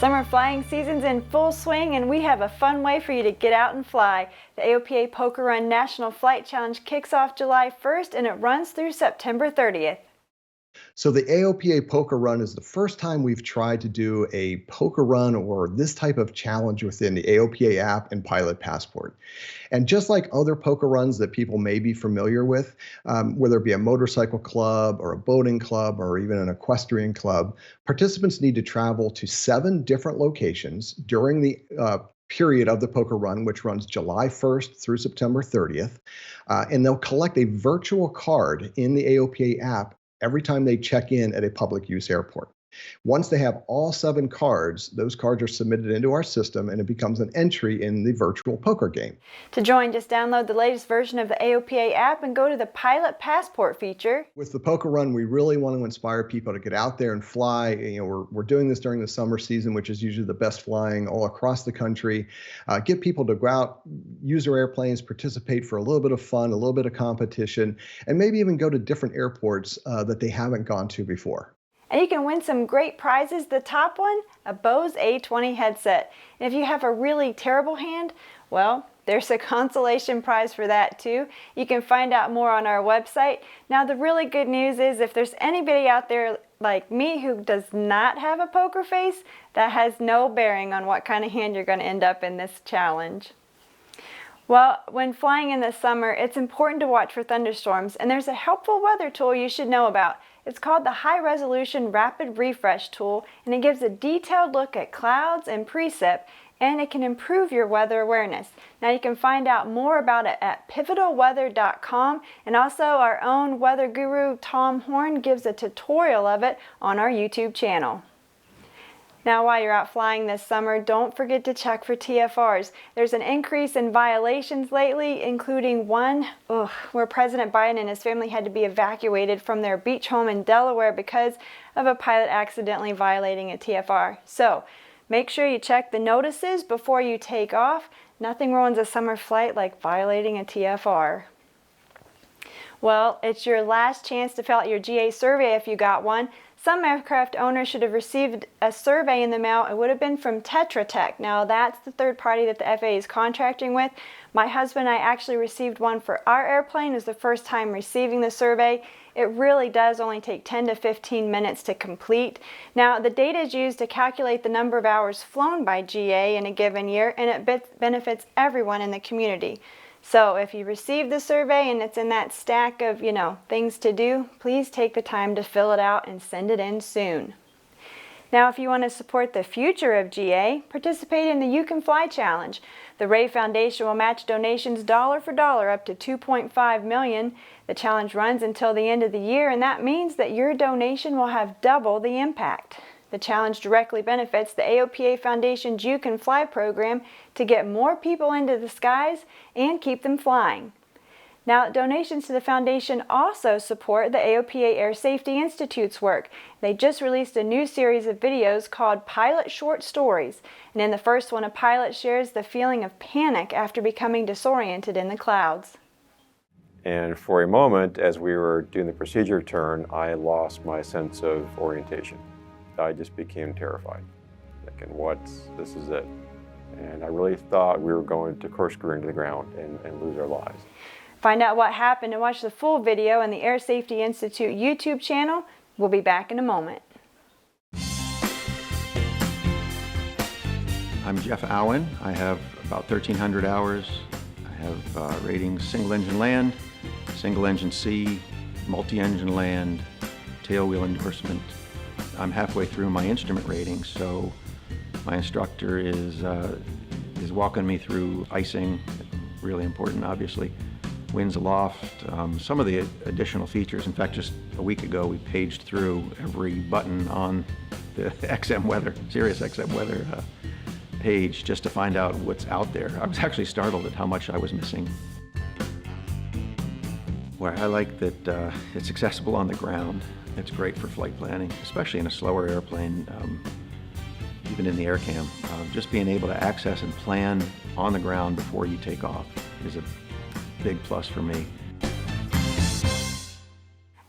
Summer flying season's in full swing, and we have a fun way for you to get out and fly. The AOPA Poker Run National Flight Challenge kicks off July 1st and it runs through September 30th. So the AOPA Poker Run is the first time we've tried to do a poker run or this type of challenge within the AOPA app and Pilot Passport. And just like other poker runs that people may be familiar with, whether it be a motorcycle club or a boating club or even an equestrian club, participants need to travel to 7 different locations during the period of the poker run, which runs July 1st through September 30th. And they'll collect a virtual card in the AOPA app every time they check in at a public use airport. Once they have all 7 cards, those cards are submitted into our system and it becomes an entry in the virtual poker game. To join, just download the latest version of the AOPA app and go to the Pilot Passport feature. With the poker run, we really want to inspire people to get out there and fly. We're doing this during the summer season, which is usually the best flying all across the country. Get people to go out, use their airplanes, participate for a little bit of fun, a little bit of competition, and maybe even go to different airports that they haven't gone to before. And you can win some great prizes. The top one, a Bose A20 headset. And if you have a really terrible hand, well, there's a consolation prize for that too. You can find out more on our website. Now, the really good news is if there's anybody out there like me who does not have a poker face, that has no bearing on what kind of hand you're going to end up in this challenge. Well, when flying in the summer, it's important to watch for thunderstorms, and there's a helpful weather tool you should know about. It's called the High Resolution Rapid Refresh tool, and it gives a detailed look at clouds and precip, and it can improve your weather awareness. Now you can find out more about it at pivotalweather.com, and also our own weather guru Tom Horn gives a tutorial of it on our YouTube channel. Now, while you're out flying this summer, don't forget to check for TFRs. There's an increase in violations lately, including one where President Biden and his family had to be evacuated from their beach home in Delaware because of a pilot accidentally violating a TFR. So, make sure you check the notices before you take off. Nothing ruins a summer flight like violating a TFR. Well, it's your last chance to fill out your GA survey if you got one. Some aircraft owners should have received a survey in the mail. It would have been from Tetra Tech. Now, that's the third party that the FAA is contracting with. My husband and I actually received one for our airplane. It was the first time receiving the survey. It really does only take 10 to 15 minutes to complete. Now, the data is used to calculate the number of hours flown by GA in a given year, and it benefits everyone in the community. So if you receive the survey and it's in that stack of, things to do, please take the time to fill it out and send it in soon. Now, if you want to support the future of GA, participate in the You Can Fly Challenge. The Ray Foundation will match donations dollar for dollar up to $2.5 million. The challenge runs until the end of the year, and that means that your donation will have double the impact. The challenge directly benefits the AOPA Foundation's You Can Fly program to get more people into the skies and keep them flying. Now, donations to the foundation also support the AOPA Air Safety Institute's work. They just released a new series of videos called Pilot Short Stories. And in the first one, a pilot shares the feeling of panic after becoming disoriented in the clouds. And for a moment, as we were doing the procedure turn, I lost my sense of orientation. I just became terrified, thinking, this is it. And I really thought we were going to corkscrew into the ground and lose our lives. Find out what happened and watch the full video on the Air Safety Institute YouTube channel. We'll be back in a moment. I'm Jeff Owen. I have about 1,300 hours. I have ratings single engine land, single engine sea, multi-engine land, tailwheel endorsement. I'm halfway through my instrument rating, so my instructor is walking me through icing, really important, obviously. Winds aloft, some of the additional features. In fact, just a week ago, we paged through every button on the XM Weather, Sirius XM Weather page just to find out what's out there. I was actually startled at how much I was missing. Where I like that it's accessible on the ground. It's great for flight planning, especially in a slower airplane, even in the air cam. Just being able to access and plan on the ground before you take off is a big plus for me.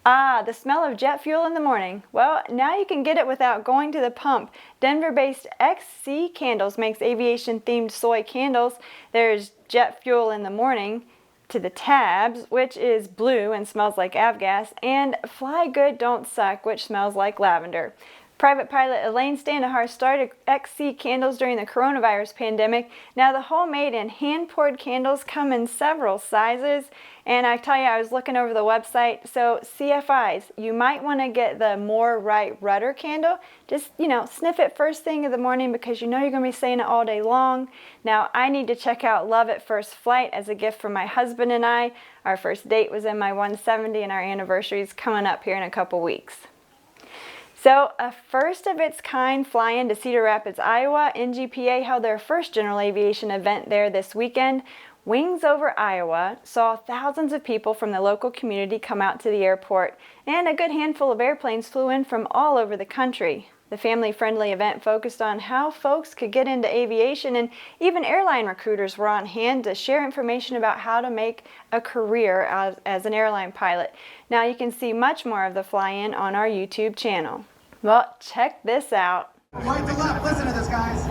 Ah, the smell of jet fuel in the morning. Well, now you can get it without going to the pump. Denver-based XC Candles makes aviation-themed soy candles. There's jet fuel in the morning to the tabs, which is blue and smells like avgas, and Fly Good Don't Suck, which smells like lavender. Private pilot Elaine Standahar started XC Candles during the coronavirus pandemic. Now the homemade and hand-poured candles come in several sizes, and I tell you, I was looking over the website, so CFIs, you might want to get the More Right Rudder candle. Just, sniff it first thing in the morning because you know you're going to be saying it all day long. Now I need to check out Love at First Flight as a gift for my husband and I. Our first date was in my 170 and our anniversary is coming up here in a couple weeks. So, a first-of-its-kind fly-in to Cedar Rapids, Iowa. NGPA held their first general aviation event there this weekend. Wings Over Iowa saw thousands of people from the local community come out to the airport, and a good handful of airplanes flew in from all over the country. The family-friendly event focused on how folks could get into aviation, and even airline recruiters were on hand to share information about how to make a career as an airline pilot. Now you can see much more of the fly-in on our YouTube channel. Well, check this out. Right to left, listen to this, guys.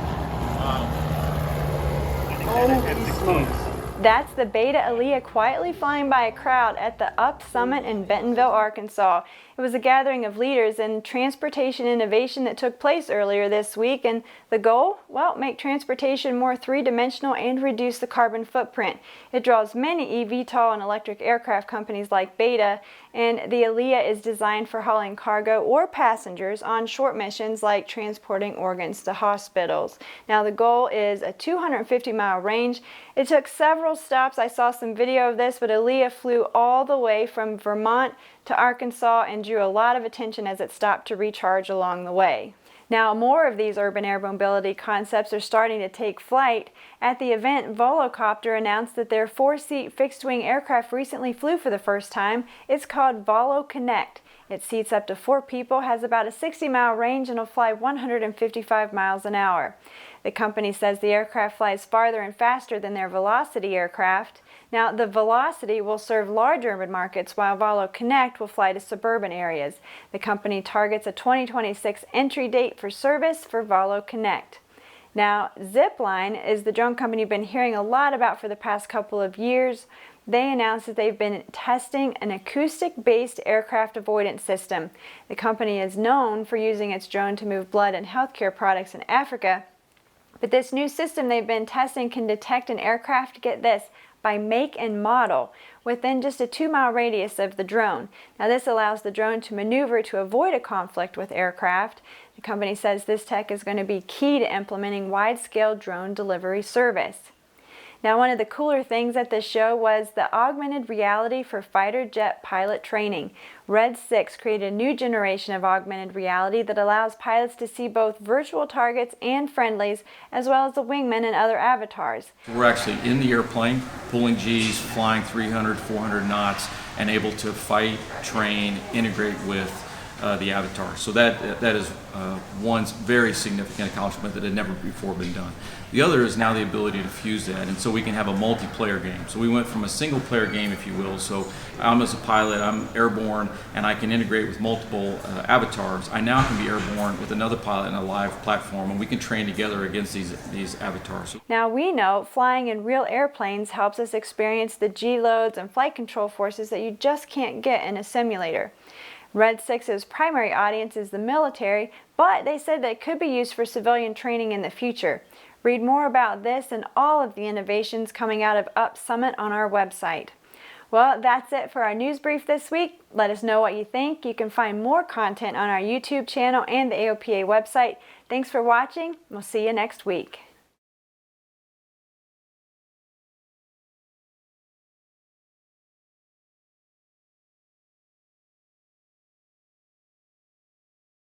Holy smokes. That's the Beta Aliyah quietly flying by a crowd at the Up Summit in Bentonville, Arkansas. It was a gathering of leaders in transportation innovation that took place earlier this week, and the goal? Well, make transportation more three-dimensional and reduce the carbon footprint. It draws many eVTOL and electric aircraft companies like Beta, and the Aliyah is designed for hauling cargo or passengers on short missions like transporting organs to hospitals. Now the goal is a 250-mile range. It took several stops. I saw some video of this, but Aliyah flew all the way from Vermont to Arkansas and drew a lot of attention as it stopped to recharge along the way. Now, more of these urban air mobility concepts are starting to take flight. At the event, Volocopter announced that their 4-seat fixed-wing aircraft recently flew for the first time. It's called Volo Connect. It seats up to 4 people, has about a 60-mile range, and will fly 155 miles an hour. The company says the aircraft flies farther and faster than their Velocity aircraft. Now, the Velocity will serve large urban markets, while Volo Connect will fly to suburban areas. The company targets a 2026 entry date for service for Volo Connect. Now, Zipline is the drone company you've been hearing a lot about for the past couple of years. They announced that they've been testing an acoustic-based aircraft avoidance system. The company is known for using its drone to move blood and healthcare products in Africa. But this new system they've been testing can detect an aircraft, get this, by make and model within just a 2-mile radius of the drone. Now this allows the drone to maneuver to avoid a conflict with aircraft. The company says this tech is going to be key to implementing wide-scale drone delivery service. Now, one of the cooler things at this show was the augmented reality for fighter jet pilot training. Red 6 created a new generation of augmented reality that allows pilots to see both virtual targets and friendlies, as well as the wingmen and other avatars. We're actually in the airplane, pulling G's, flying 300, 400 knots, and able to fight, train, integrate with the avatar. So that is one very significant accomplishment that had never before been done. The other is now the ability to fuse that, and so we can have a multiplayer game. So we went from a single player game, if you will. So I'm as a pilot, I'm airborne, and I can integrate with multiple avatars. I now can be airborne with another pilot in a live platform, and we can train together against these avatars. Now we know flying in real airplanes helps us experience the G-loads and flight control forces that you just can't get in a simulator. Red 6's primary audience is the military, but they said that it could be used for civilian training in the future. Read more about this and all of the innovations coming out of Up Summit on our website. Well, that's it for our news brief this week. Let us know what you think. You can find more content on our YouTube channel and the AOPA website. Thanks for watching. We'll see you next week.